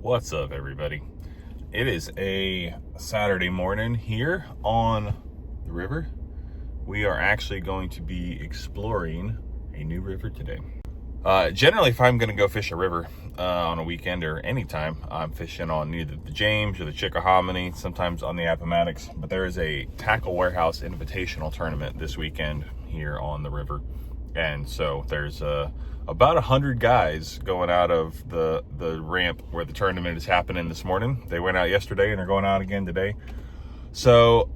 What's up, everybody? It is a Saturday morning here on the river. We are actually going to be exploring a new river today. Generally, if I'm going to go fish a river on a weekend or anytime, I'm fishing on either the James or the Chickahominy, sometimes on the Appomattox. But there is a Tackle Warehouse Invitational tournament this weekend here on the river. And so there's about 100 guys going out of the ramp where the tournament is happening this morning. They went out yesterday and they're going out again today. So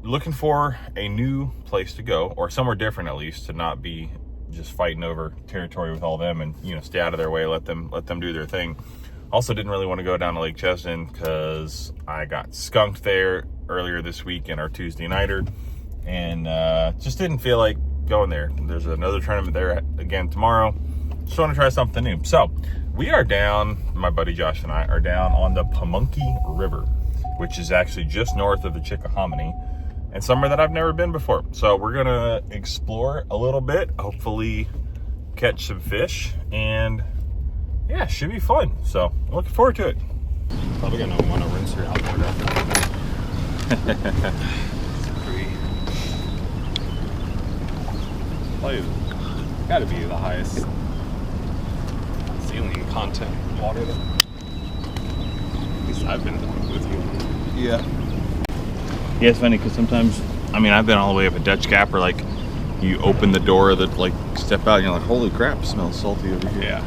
looking for a new place to go, or somewhere different at least, to not be just fighting over territory with all them, and stay out of their way, let them do their thing. Also didn't really want to go down to Lake Cheston because I got skunked there earlier this week in our Tuesday nighter, and just didn't feel like going there. There's another tournament there again tomorrow. Just want to try something new. So we are down, my buddy Josh and I are down on the Pamunkey River, which is actually just north of the Chickahominy, and somewhere that I've never been before. So we're gonna explore a little bit, hopefully catch some fish, and yeah, should be fun. So looking forward to it. Probably gonna want to rinse her outboard after that. Probably got to be the highest saline content water that at least I've been with you. Yeah, it's funny because sometimes, I've been all the way up at Dutch Gap where like you open the door of the step out and you're like, holy crap, it smells salty over here. Yeah.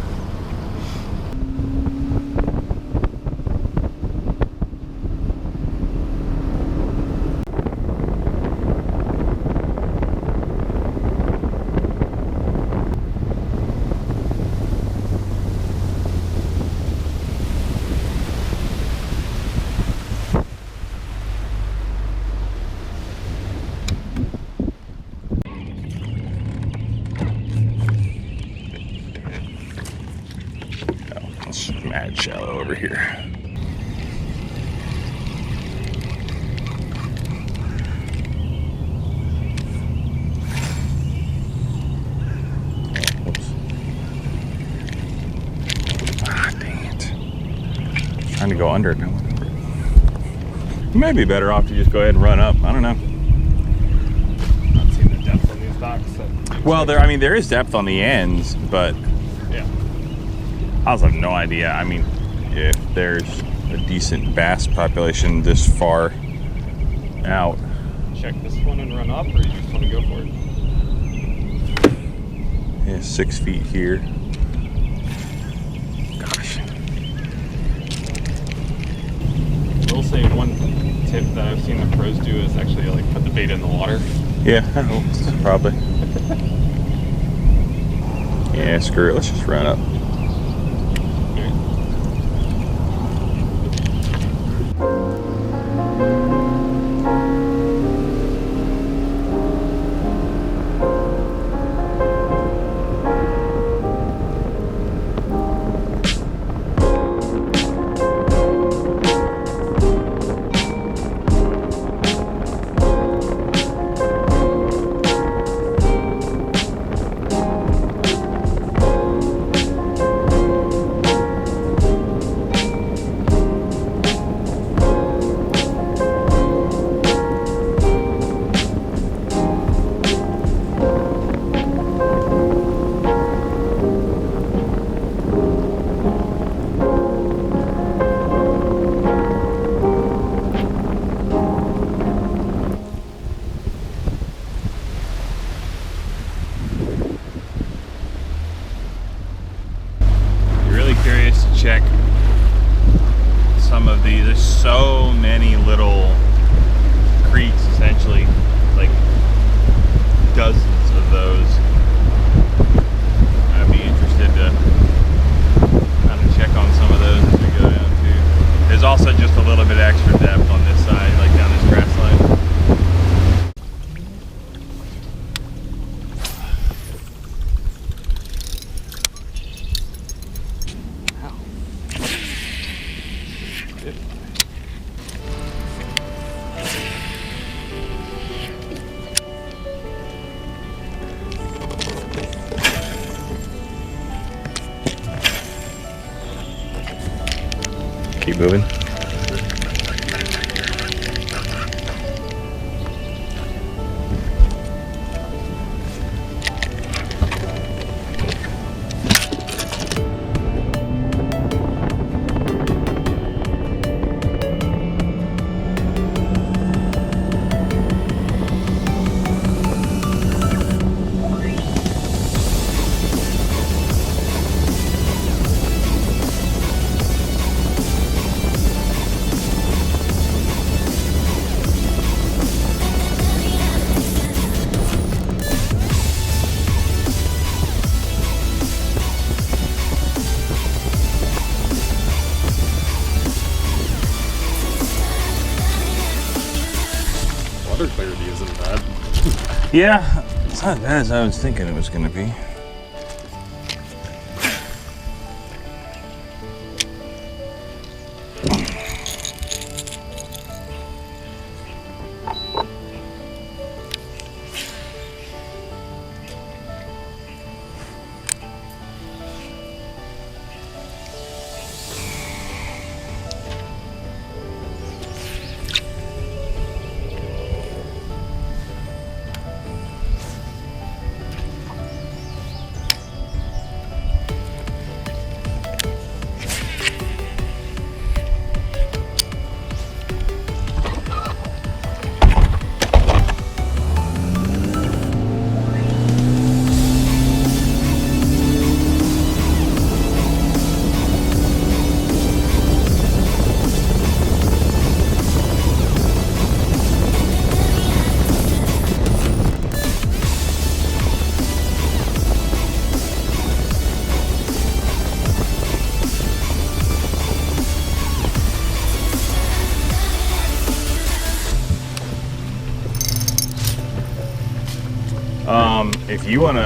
Mad shallow over here. Whoops. Dang it. Trying to go under it now. You may be better off to just go ahead and run up. I don't know. Not seeing the depth on these docks. Well, there is depth on the ends, but Yeah. I also have no idea. If there's a decent bass population this far out. Check this one and run up, or you just want to go for it? Yeah, 6 feet here. Gosh. I will say one tip that I've seen the pros do is actually put the bait in the water. Yeah, probably. Yeah, screw it. Let's just run up. Curious to check some of these. There's so many little creeks, essentially, like dozens of those. I'd be interested to kind of check on some of those as we go down too. There's also just a little bit extra depth on this side, like down this grass line. Keep moving. Water clarity isn't bad. Yeah, it's not as bad as I was thinking it was going to be.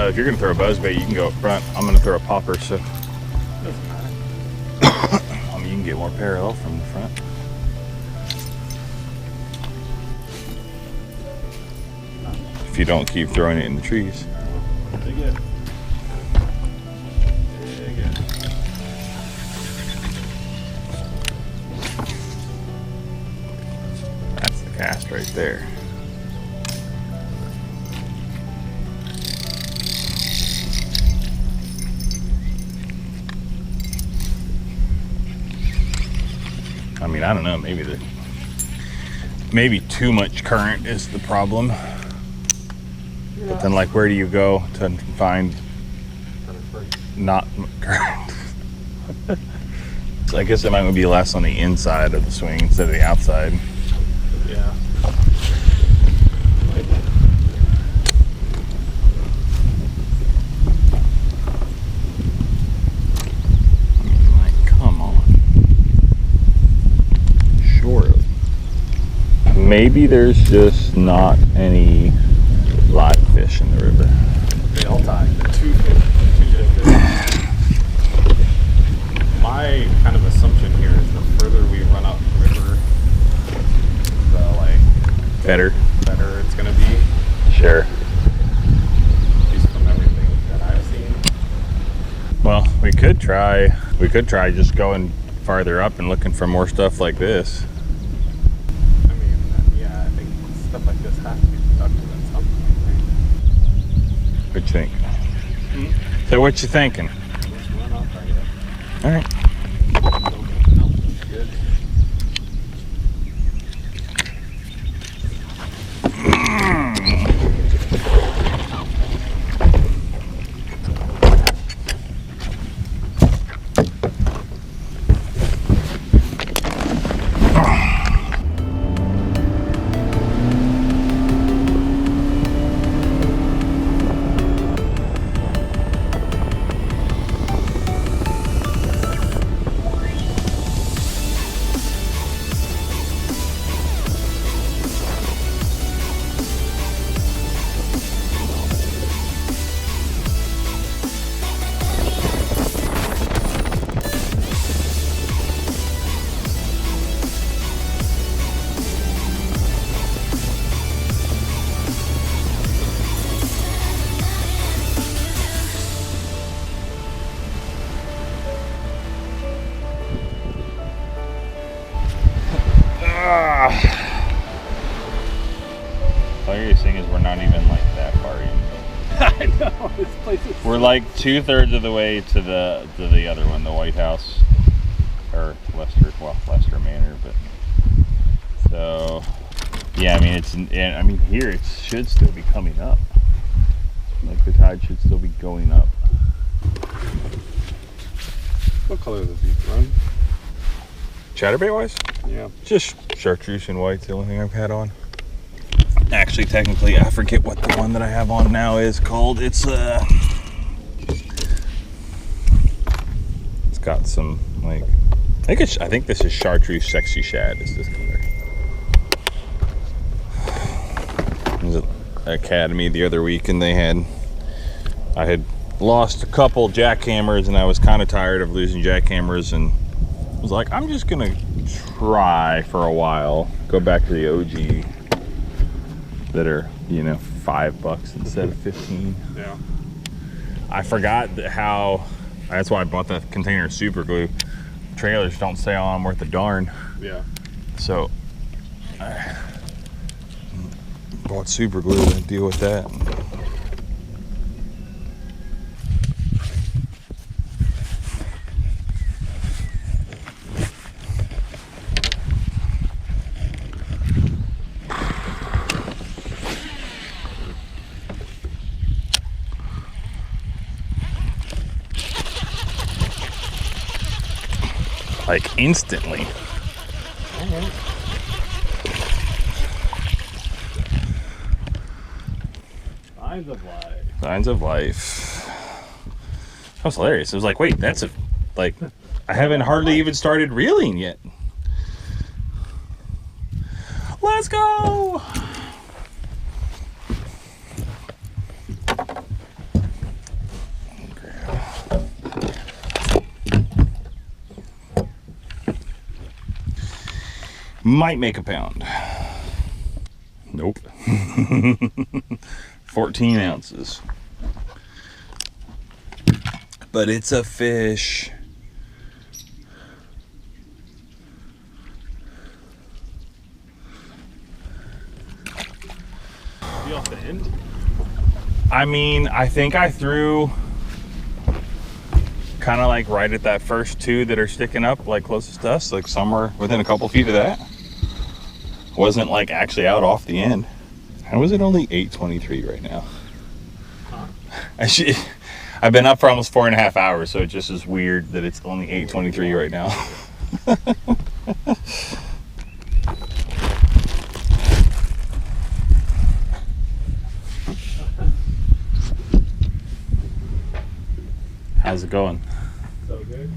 If you're gonna throw a buzzbait, you can go up front. I'm gonna throw a popper, so Doesn't matter. I mean you can get more parallel from the front. If you don't keep throwing it in the trees. Dig it. Dig it. That's the cast right there. I mean, I don't know, maybe too much current is the problem. But then like where do you go to find not current? So I guess it might be less on the inside of the swing instead of the outside. Yeah. Like, come on. Surely. Maybe there's just not any live fish in the river. They all die. They're two dead fish. My kind of assumption here is the further we run up the river, the Better. better it's gonna be. Sure. At least from everything that I've seen. Well, we could try just going farther up and looking for more stuff like this. I mean, yeah, I think stuff like this has to be productive at some point, What you think? So what you thinking? right? Let's run up right up. All right. No, good. We're like 2/3 of the way to the other one, the White House, or Lester Manor. But so yeah, I mean here it should still be coming up. Like the tide should still be going up. What color is this run? Chatterbait wise? Yeah. Just chartreuse and white's the only thing I've had on. Actually, technically, I forget what the one that I have on now is called. It's got some like I think this is chartreuse sexy shad. Is this color? I was at Academy the other week, and I had lost a couple jackhammers, and I was kind of tired of losing jackhammers, and was like, I'm just gonna try for a while, go back to the OG that are, $5 instead of 15. Yeah. I forgot that's why I bought that container of super glue. Trailers don't say, oh, I'm worth a darn. Yeah. So I bought super glue to deal with that. Like instantly. Signs of life. Signs of life. That was hilarious. It was like, wait, I haven't hardly even started reeling yet. Let's go. Might make a pound. Nope. 14 ounces. But it's a fish. You off the end? I mean, I think I threw kind of like right at that first two that are sticking up, like closest to us, like somewhere within a couple feet of that. Wasn't like actually out off the end. How is it only 8:23 right now? Huh? I've been up for almost 4.5 hours, so it just is weird that it's only 8:23 right now. How's it going? So good.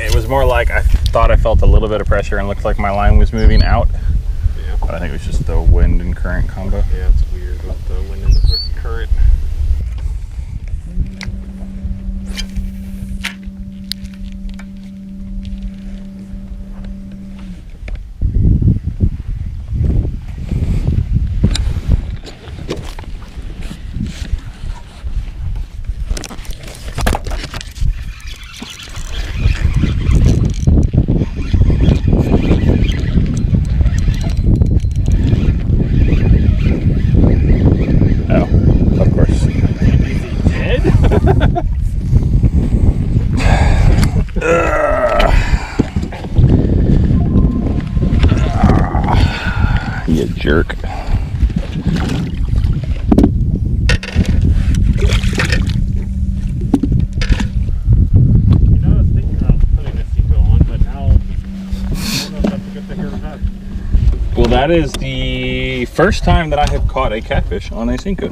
It was more like I thought I felt a little bit of pressure and looked like my line was moving out. Yeah. But I think it was just the wind and current combo. Yeah, it's weird with the wind and the current. You jerk. You know, I was thinking about putting a seatbelt on, but now I don't know if that's a good thing or not. Well, that is the first time that I have caught a catfish on a Cinco.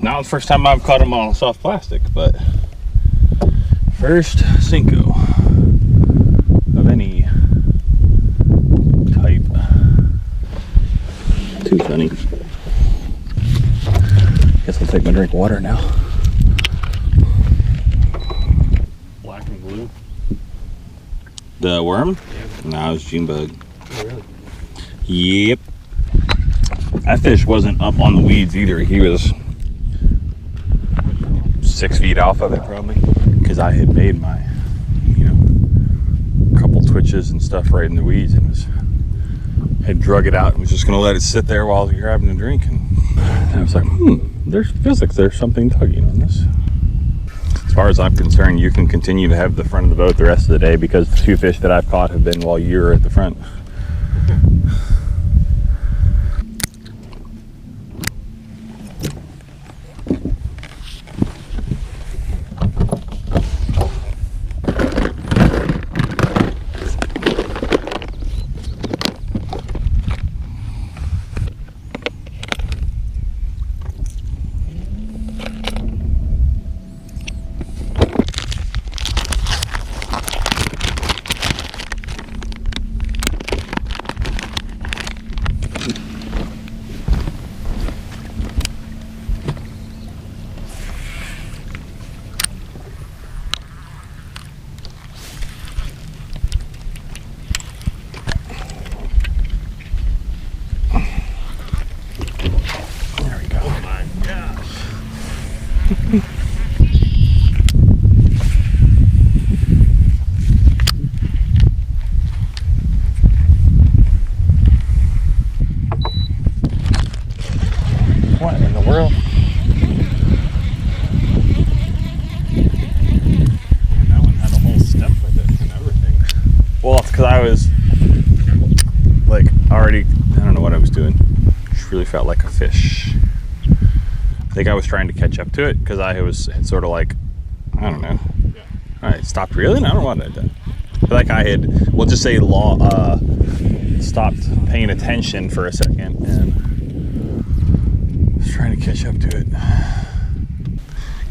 Not the first time I've caught them on soft plastic, but first Cinco of any type. Too funny. Guess I'll take my drink of water now. Black and The worm? Yeah. No, it was June bug. Oh, really? Yep. That fish wasn't up on the weeds either. He was 6 feet off of it probably. Because I had made my, couple twitches and stuff right in the weeds and had drug it out and was just gonna let it sit there while I was grabbing a drink. And I was like, there's physics. There's something tugging on this. As far as I'm concerned, you can continue to have the front of the boat the rest of the day because the 2 fish that I've caught have been while you're at the front. What in the world? Man, that one had a whole step with it and everything. Well, it's because I was like already, I don't know what I was doing. Just really felt like a fish. I think I was trying to catch up to it because I was sort of like, I don't know. Yeah. All right, stopped reeling. I don't know what I did. Like I had, we'll just say, stopped paying attention for a second and was trying to catch up to it.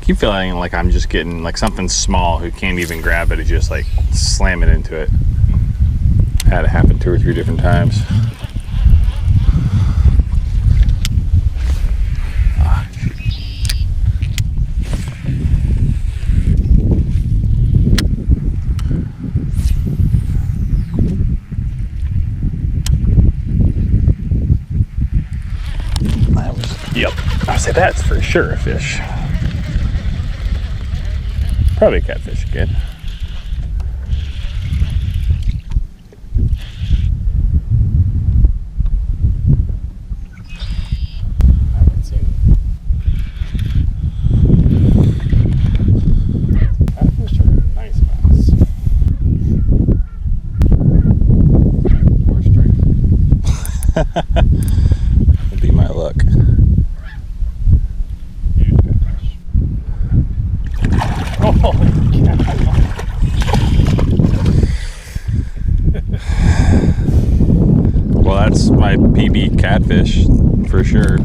Keep feeling like I'm just getting like something small who can't even grab it and just like slam it into it. Had it happen 2 or 3 different times. Yep, I say that's for sure a fish. Probably a catfish again. I haven't seen it. Catfish are nice bass. Or stripes. That'd be my luck. Huge catfish. Oh, yeah. Well, that's my PB catfish for sure.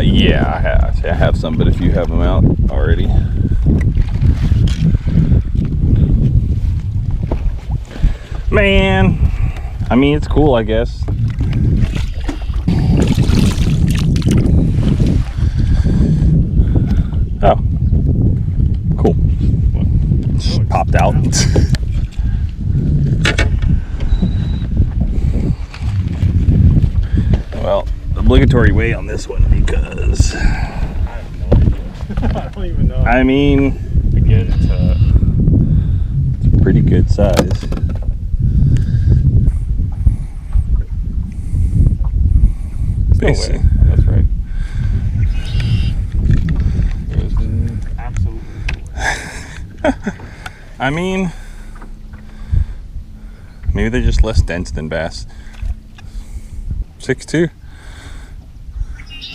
Yeah, I have some, but if you have them out already. Man, I mean, it's cool, I guess. Oh, cool. Just popped out. Well, obligatory weigh on this one because I have no idea. I don't even know. I mean, Begin to. it's a pretty good size. No way. That's right. There's absolutely no way. I mean, maybe they're just less dense than bass. 6'2".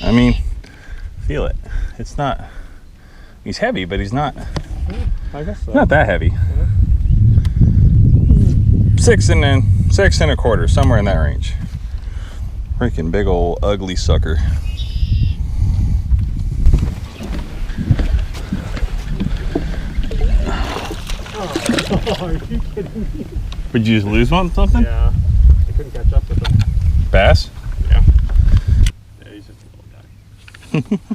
I mean, feel it. It's not. He's heavy, but he's not. I guess so. Not that heavy. 6 and 1/4, somewhere in that range. Freaking big old ugly sucker. Oh, are you kidding me? Would you just lose one something? Yeah. I couldn't catch up with him. Bass? Yeah. Yeah, he's just a little guy.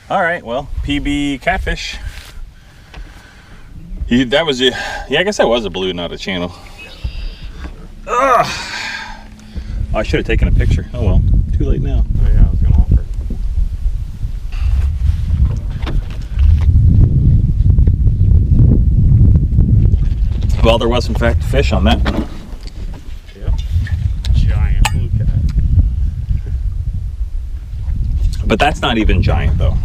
All right, well, PB catfish. That was it. Yeah, I guess that was a blue, not a channel. Ugh. Oh, I should have taken a picture. Oh well, too late now. Oh yeah, I was gonna offer. Well, there was in fact fish on that. Yep. Giant blue cat. But that's not even giant though.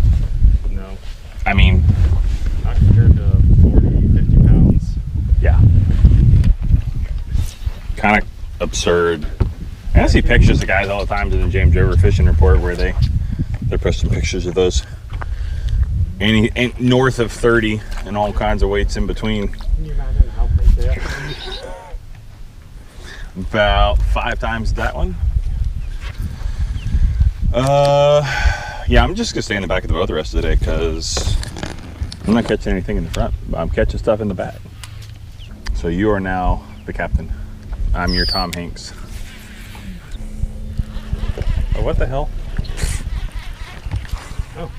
No. I mean, Not compared to 40, 50 pounds. yeah. Kind of absurd. I see pictures of guys all the time in the James River Fishing Report where they're posting pictures of those any north of 30 and all kinds of weights in between. Can you imagine how big they are? About 5 times that one. Yeah, I'm just gonna stay in the back of the boat the rest of the day because I'm not catching anything in the front. I'm catching stuff in the back. So you are now the captain. I'm your Tom Hanks. Oh, what the hell? Oh. Okay.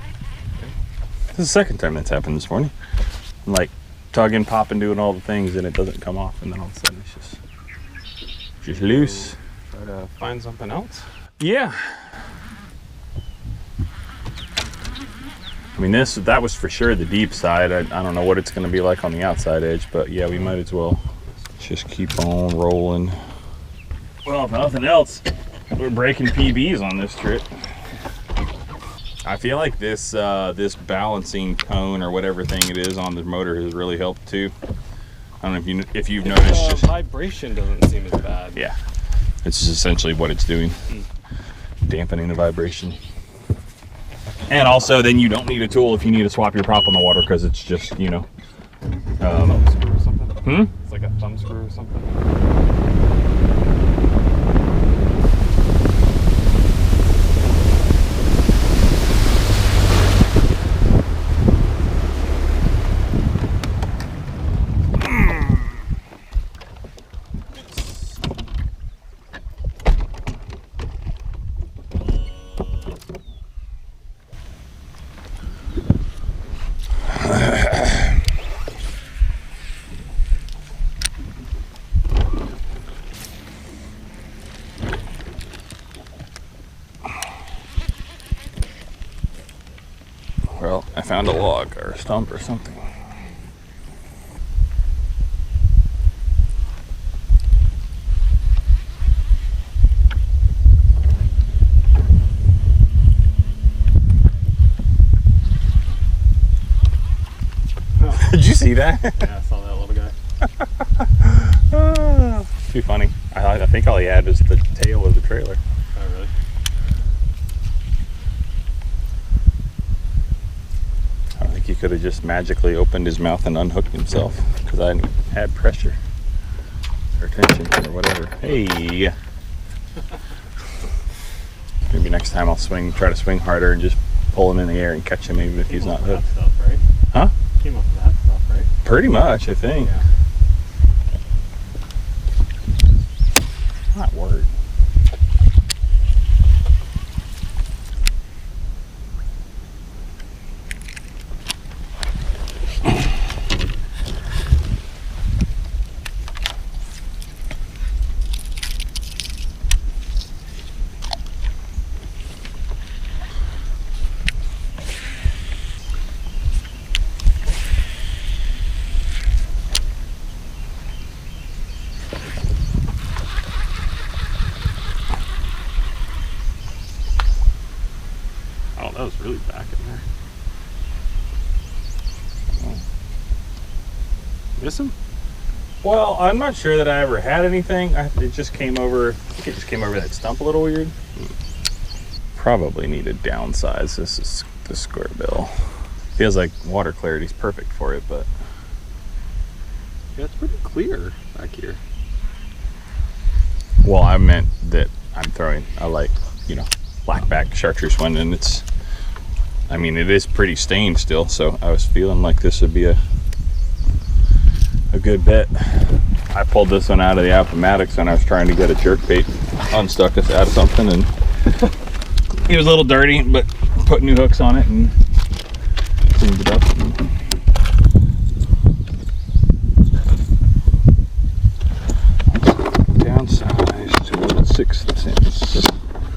This is the second time that's happened this morning. I'm like tugging, popping, doing all the things, and it doesn't come off, and then all of a sudden it's just loose. Try to find something else. Yeah. I mean, that was for sure the deep side. I don't know what it's going to be like on the outside edge, but yeah, we might as well just keep on rolling. Well, if nothing else, we're breaking PBs on this trip. I feel like this this balancing cone or whatever thing it is on the motor has really helped too. I don't know if you've noticed. Just vibration doesn't seem as bad. yeah, it's just essentially what it's doing, dampening the vibration. And also, then you don't need a tool if you need to swap your prop on the water because it's just, you know. Thumb screw or something? Hmm? It's like a thumb screw or something. Well, I found a log or a stump or something. Did you see that? Yeah, I saw that little guy. Too funny. I think all he had was the tail of the trailer. Oh, really? I think he could have just magically opened his mouth and unhooked himself because I had pressure or tension or whatever. Hey. Maybe next time I'll try to swing harder and just pull him in the air and catch him even if he's not hooked. That stuff, right? Huh? Came up with that stuff, right? Pretty much, I think. Yeah. Not word. Oh, that was really back in there. Miss him? Well, I'm not sure that I ever had anything. It just came over. I think it just came over that stump a little weird. Probably need to downsize. This is the square bill. Feels like water clarity's perfect for it, but Yeah, it's pretty clear back here. well, I meant that I'm throwing a blackback chartreuse one, and I mean, it is pretty stained still, so I was feeling like this would be a good bet. I pulled this one out of the Appomattox when I was trying to get a jerkbait unstuck us out of something, and it was a little dirty, but put new hooks on it and cleaned it up. 6th since.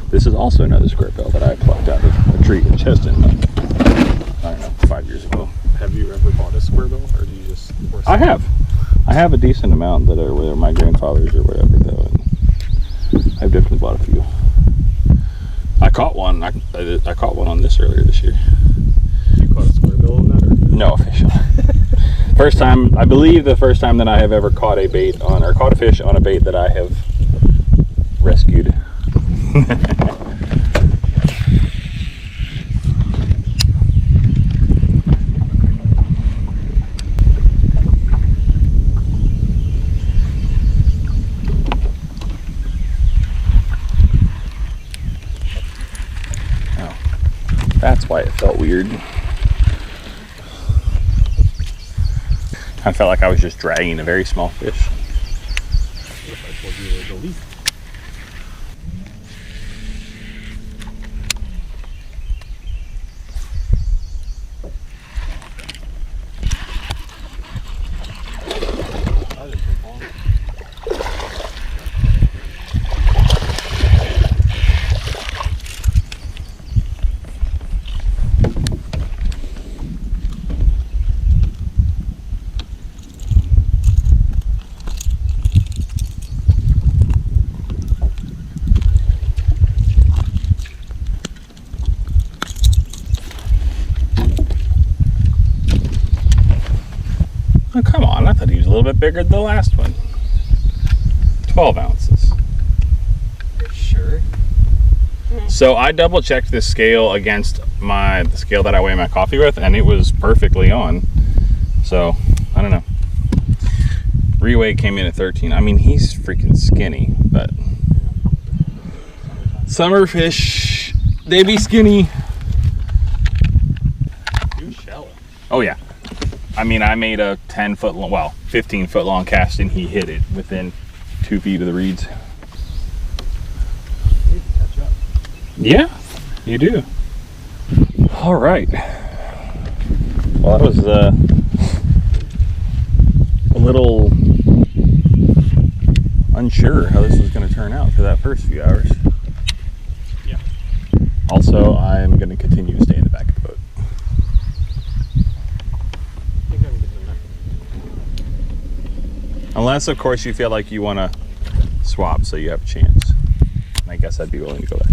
This is also another square bill that I plucked out of a tree in Cheston, I don't know, 5 years ago. Have you ever bought a square bill, or do you just? I have a decent amount that are whether my grandfather's or whatever though, and I've definitely bought a few. I caught one. I caught one on this earlier this year. You caught a square bill on that, or? No, a fish on it. First time, I believe the first time that I have ever caught a fish on a bait that I have rescued. That's why it felt weird. I felt like I was just dragging a very small fish. What if I told you it was the least? That didn't take long. Oh, come on. I thought he was a little bit bigger than the last one. 12 ounces. Sure. So I double checked this scale against the scale that I weigh my coffee with, and it was perfectly on. So, I don't know. Reweigh came in at 13. I mean, he's freaking skinny, but summer fish, they be skinny. Too shallow. Oh, yeah. I mean, I made a 10-foot long, well, 15-foot long cast, and he hit it within 2 feet of the reeds. You need to catch up. Yeah, you do. All right. Well, that was a little unsure how this was going to turn out for that first few hours. Yeah. Also, I'm going to continue to stay in the back of the boat. I think I'm getting enough. Unless, of course, you feel like you want to swap so you have a chance. I guess I'd be willing to go back.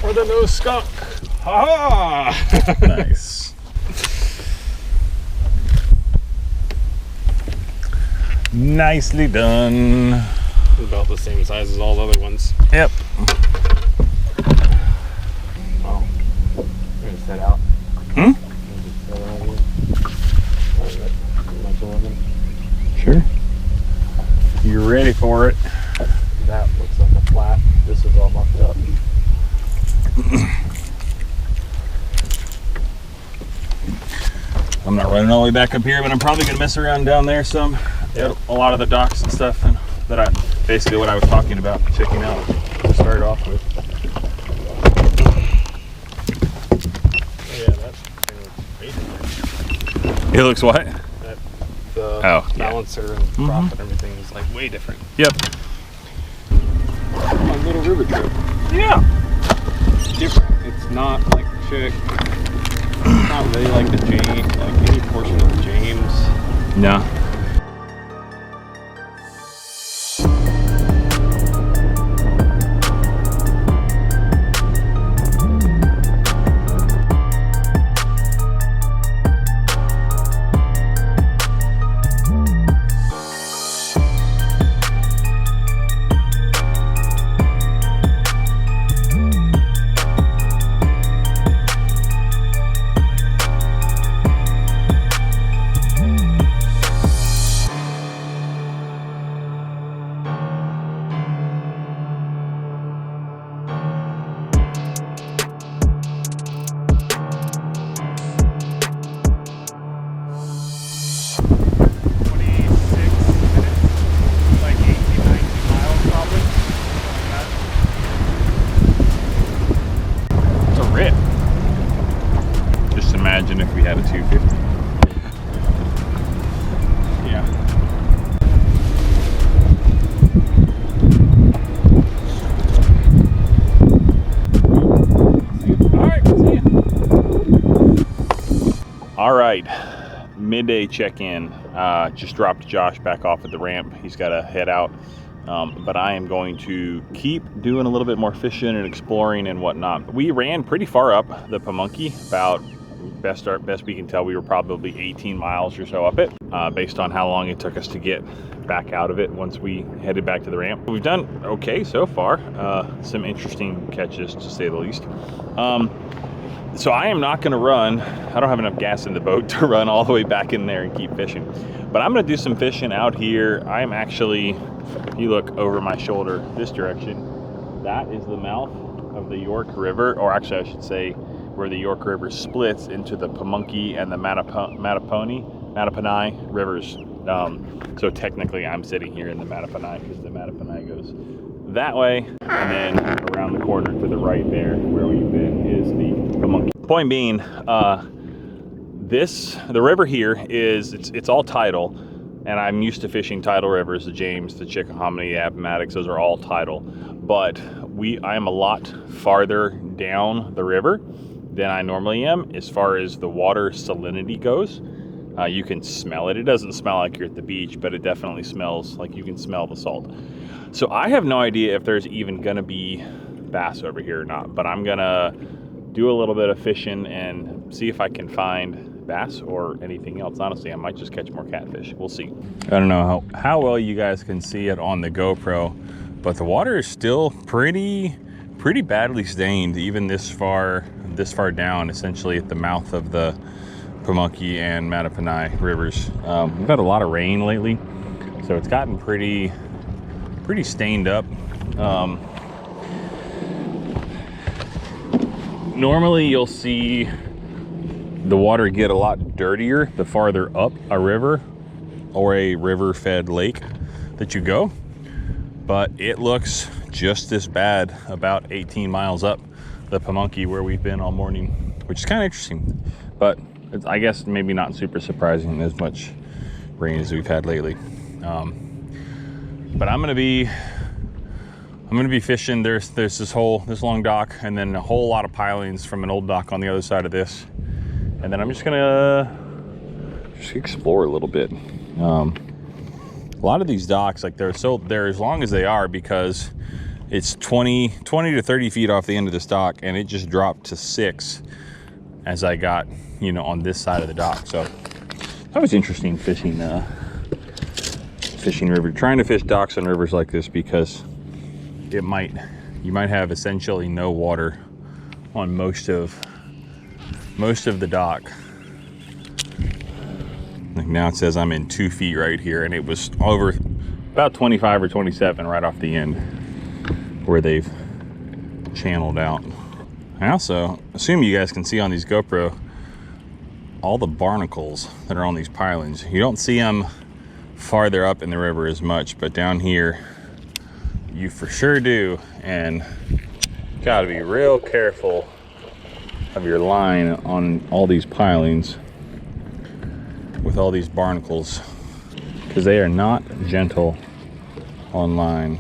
Or the nose skunk. Ha! Nice. Nicely done. About the same size as all the other ones. Yep. Oh. I'm gonna set out. Hmm? Sure. You ready for it? That looks like a flat. This is all mucked up. I'm not running all the way back up here, but I'm probably gonna mess around down there some. Yep. A lot of the docks and stuff, and basically what I was talking about, checking out to start off with. Oh, yeah, that thing looks way different. It looks what? The balancer and prop and everything is like way different. Yep. A little river trip. Yeah. It's different. It's not like chick. It's not really like the James, like any portion of the James. No. midday check-in. Just dropped Josh back off at the ramp. He's got to head out. But I am going to keep doing a little bit more fishing and exploring and whatnot. We ran pretty far up the Pamunkey, about best we can tell, we were probably 18 miles or so up it, based on how long it took us to get back out of it once we headed back to the ramp. We've done okay so far. Some interesting catches, to say the least. So I am not going to run. I don't have enough gas in the boat to run all the way back in there and keep fishing. But I'm going to do some fishing out here. I'm actually, if you look over my shoulder this direction, that is the mouth of the York River, or actually I should say where the York River splits into the Pamunkey and the Mattaponi rivers. So technically I'm sitting here in the Mattaponi because the Mattaponi goes that way, and then around the corner to the right there where we've been is the Pamunkey. Point being, the river here is, it's all tidal, and I'm used to fishing tidal rivers, the James, the Chickahominy, the Appomattox, those are all tidal. But I am a lot farther down the river than I normally am as far as the water salinity goes. You can smell it. It doesn't smell like you're at the beach, but it definitely smells like you can smell the salt. So I have no idea if there's even gonna be bass over here or not, but I'm gonna do a little bit of fishing and see if I can find bass or anything else. Honestly, I might just catch more catfish. We'll see. I don't know how well you guys can see it on the GoPro, but the water is still pretty badly stained, even this far down, essentially at the mouth of the Pamunkey and Mattaponi rivers. We've had a lot of rain lately, so it's gotten pretty stained up. Normally you'll see the water get a lot dirtier the farther up a river or a river fed lake that you go, but it looks just as bad about 18 miles up the Pamunkey where we've been all morning, which is kind of interesting, but it's, I guess maybe not super surprising, as much rain as we've had lately. But I'm gonna be fishing. There's this long dock, and then a whole lot of pilings from an old dock on the other side of this, and then I'm just gonna explore a little bit. A lot of these docks, like they're as long as they are because it's 20 to 30 feet off the end of this dock, and it just dropped to 6 as I got, on this side of the dock. So that was interesting fishing river, trying to fish docks and rivers like this, because you might have essentially no water on most of the dock. Like now it says I'm in 2 feet right here, and it was over about 25 or 27 right off the end where they've channeled out. I also assume you guys can see on these GoPro all the barnacles that are on these pilings. You don't see them farther up in the river as much, but down here you for sure do, and gotta be real careful of your line on all these pilings with all these barnacles, because they are not gentle on line.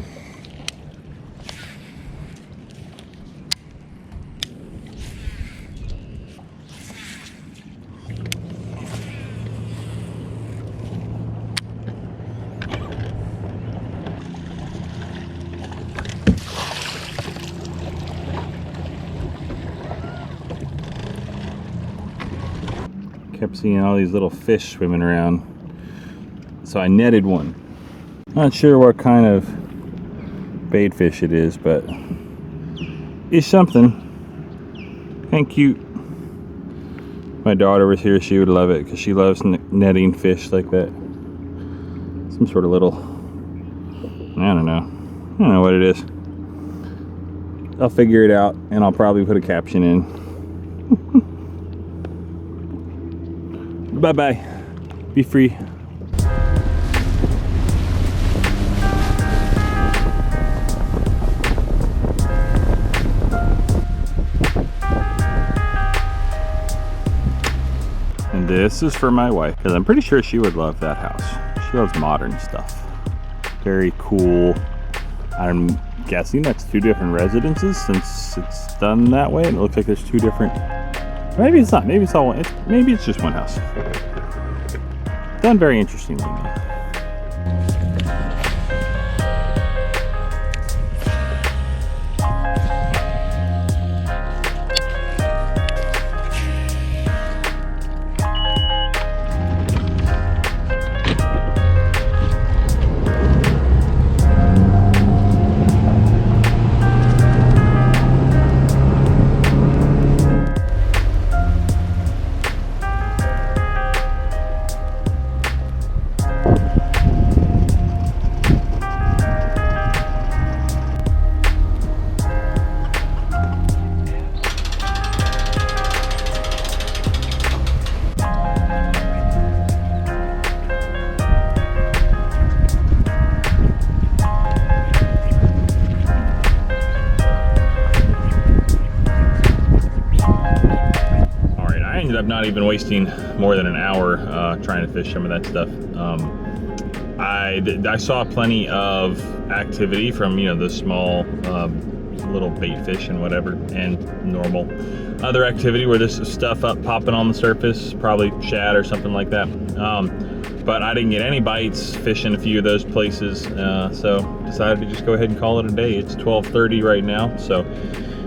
Kept seeing all these little fish swimming around, so I netted one. Not sure what kind of bait fish it is, but it's something. And cute. My daughter was here, she would love it because she loves netting fish like that. Some sort of little, I don't know what it is. I'll figure it out, and I'll probably put a caption in. Bye-bye. Be free. And this is for my wife, because I'm pretty sure she would love that house. She loves modern stuff. Very cool. I'm guessing that's 2 different residences since it's done that way. And it looks like there's 2 different. Maybe it's not. Maybe it's all one. Maybe it's just one house. done very interestingly. Up not even wasting more than an hour trying to fish some of that stuff. I saw plenty of activity from, you know, the small little bait fish and whatever, and normal other activity where there's stuff up popping on the surface, probably shad or something like that. But I didn't get any bites fishing a few of those places, so decided to just go ahead and call it a day. It's 12:30 right now, so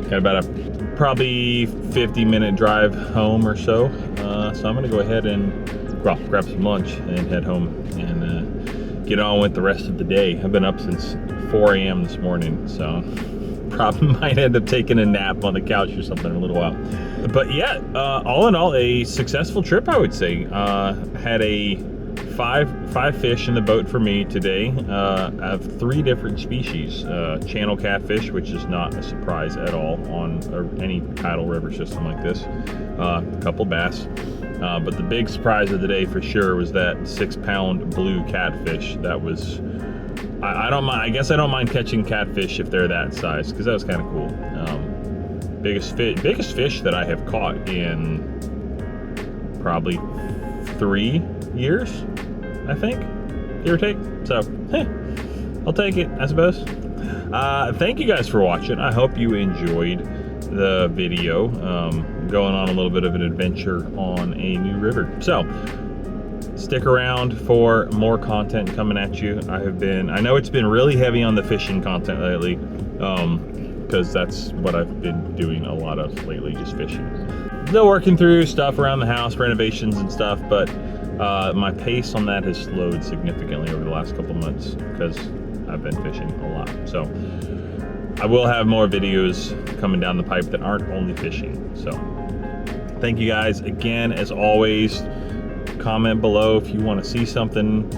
got about a probably 50-minute drive home or so. So I'm gonna go ahead and, well, grab some lunch and head home and get on with the rest of the day. I've been up since 4 a.m. this morning, so probably might end up taking a nap on the couch or something in a little while. But yeah, all in all, a successful trip, I would say. Had a five fish in the boat for me today. Of 3 different species. Channel catfish, which is not a surprise at all on any tidal river system like this. A couple bass. But the big surprise of the day for sure was that 6-pound blue catfish. That was, I don't mind, I guess I don't mind catching catfish if they're that size, because that was kind of cool. Biggest fish that I have caught in probably 3 years, I think, give or take. So, I'll take it, I suppose. Thank you guys for watching. I hope you enjoyed the video. Going on a little bit of an adventure on a new river. So, stick around for more content coming at you. I know it's been really heavy on the fishing content lately, because that's what I've been doing a lot of lately, just fishing. Still working through stuff around the house, renovations and stuff, but my pace on that has slowed significantly over the last couple months because I've been fishing a lot. So I will have more videos coming down the pipe that aren't only fishing. So thank you guys again, as always. Comment below if you want to see something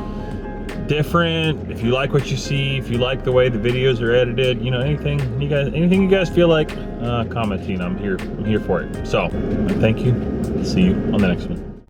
different, if you like what you see, if you like the way the videos are edited, you know, anything you guys feel like commenting, I'm here for it. So thank you. See you on the next one.